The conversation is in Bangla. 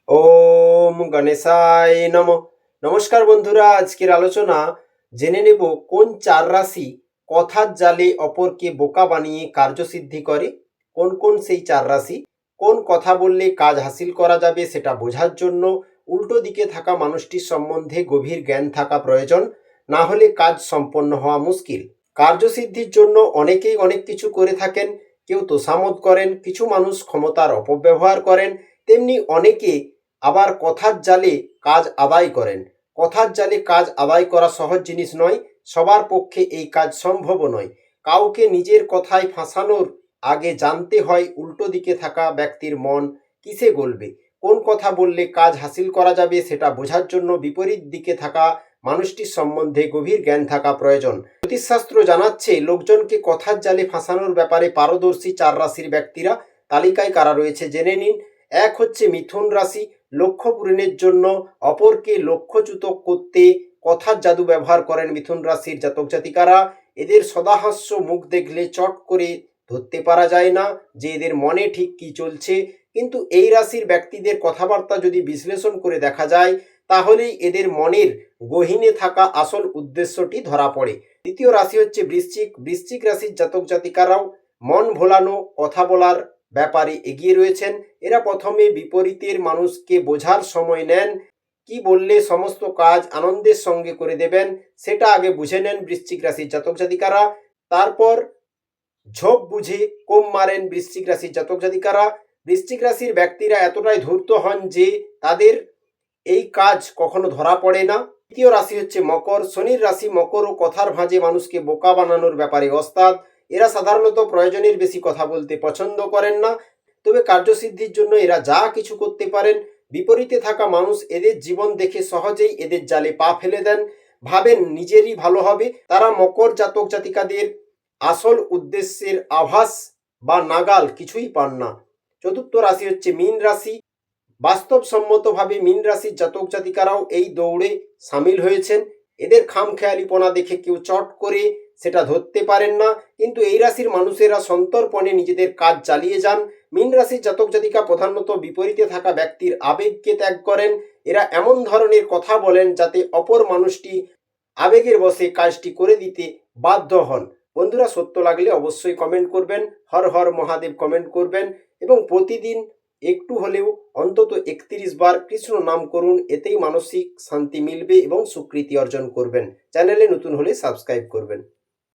ওম গণেশায় নম। নমস্কার বন্ধুরা, আজকের আলোচনা জেনে নেব কোন চার রাশি কথার জালে অপরকে বোকা বানিয়ে কার্যসিদ্ধি করে। কোন কোন সেই চার রাশি, কোন কথা বললে কাজ হাসিল করা যাবে সেটা বোঝার জন্য উল্টো দিকে থাকা মানুষটির সম্বন্ধে গভীর জ্ঞান থাকা প্রয়োজন, না হলে কাজ সম্পন্ন হওয়া মুশকিল। কার্যসিদ্ধির জন্য অনেকেই অনেক কিছু করে থাকেন। কেউ তোষামোদ করেন, কিছু মানুষ ক্ষমতার অপব্যবহার করেন, তেমনি অনেকে আবার কথার জালে কাজ আদায় করেন। কথার জালে কাজ আদায় করা সহজ জিনিস নয়, সবার পক্ষে এই কাজ সম্ভবও নয়। কাউকে নিজের কথায় ফাঁসানোর আগে জানতে হয় উল্টো দিকে থাকা ব্যক্তির মন কিসে গলবে। কোন কথা বললে কাজ হাসিল করা যাবে সেটা বোঝার জন্য বিপরীত দিকে থাকা মানুষটির সম্বন্ধে গভীর জ্ঞান থাকা প্রয়োজন। জ্যোতিষশাস্ত্র জানাচ্ছে লোকজনকে কথার জালে ফাঁসানোর ব্যাপারে পারদর্শী চার রাশির ব্যক্তিরা। তালিকায় কারা রয়েছে জেনে নিন। এক হচ্ছে মিথুন রাশি। লক্ষ্য পূরণের জন্য অপরকে লক্ষ্যচ্যুত করতে কথার জাদু ব্যবহার করেন মিথুন রাশির জাতক জাতিকারা। এদের সদাহাস্য মুখ দেখলে চট করে ধরতে পারা যায় না যে এদের মনে ঠিক কি চলছে, কিন্তু এই রাশির ব্যক্তিদের কথাবার্তা যদি বিশ্লেষণ করে দেখা যায় তাহলেই এদের মনের গহীনে থাকা আসল উদ্দেশ্যটি ধরা পড়ে। দ্বিতীয় রাশি হচ্ছে বৃশ্চিক। বৃশ্চিক রাশির জাতক জাতিকারাও মন ভোলানো কথা বলার ব্যাপারে এগিয়ে রয়েছেন। এরা প্রথমে বিপরীতের মানুষকে বোঝার সময় নেন, কি বললে সমস্ত কাজ আনন্দের সঙ্গে করে দেবেন সেটা আগে বুঝে নেন বৃশ্চিক রাশির জাতক জাতিকারা। তারপর ঝোপ বুঝে কোপ মারেন বৃশ্চিক রাশির জাতক জাতিকারা। বৃশ্চিক রাশির ব্যক্তিরা এতটাই ধূর্ত হন যে তাদের এই কাজ কখনো ধরা পড়ে না। তৃতীয় রাশি হচ্ছে মকর। শনির রাশি মকর ও কথার ভাঁজে মানুষকে বোকা বানানোর ব্যাপারে ওস্তাদ। এরা সাধারণত প্রয়োজনের বেশি কথা বলতে পছন্দ করেন না, তবে কার্যসিদ্ধির জন্য এরা যা কিছু করতে পারেন। বিপরীতে থাকা মানুষ এদের জীবন দেখে সহজেই এদের জালে পা ফেলে দেন, ভাবেন নিজেরই ভালো হবে। তারা মকর জাতক জাতিকাদের আসল উদ্দেশ্যের আভাস বা নাগাল কিছুই পান না। চতুর্থ রাশি হচ্ছে মীন রাশি। বাস্তবসম্মতভাবে মীন রাশির জাতক জাতিকারাও এই দৌড়ে সামিল হয়েছেন। এদের খামখেয়ালিপনা দেখে কেউ চট করে সেটা ধরতে পারেন না, কিন্তু এই রাশির মানুষেরা সন্তর্পণে নিজেদের কাজ চালিয়ে যান। মীন রাশির জাতক জাতিকা প্রধানত বিপরীতে থাকা ব্যক্তির আবেগকে ত্যাগ করেন। এরা এমন ধরনের কথা বলেন যাতে অপর মানুষটি আবেগের বশে কাজটি করে দিতে বাধ্য হন। বন্ধুরা, সত্য লাগলে অবশ্যই কমেন্ট করবেন, হর হর মহাদেব কমেন্ট করবেন এবং প্রতিদিন একটু হলেও অন্তত 31 বার কৃষ্ণ নাম করুন, এতেই মানসিক শান্তি মিলবে এবং স্বীকৃতি অর্জন করবেন। চ্যানেলে নতুন হলে সাবস্ক্রাইব করবেন।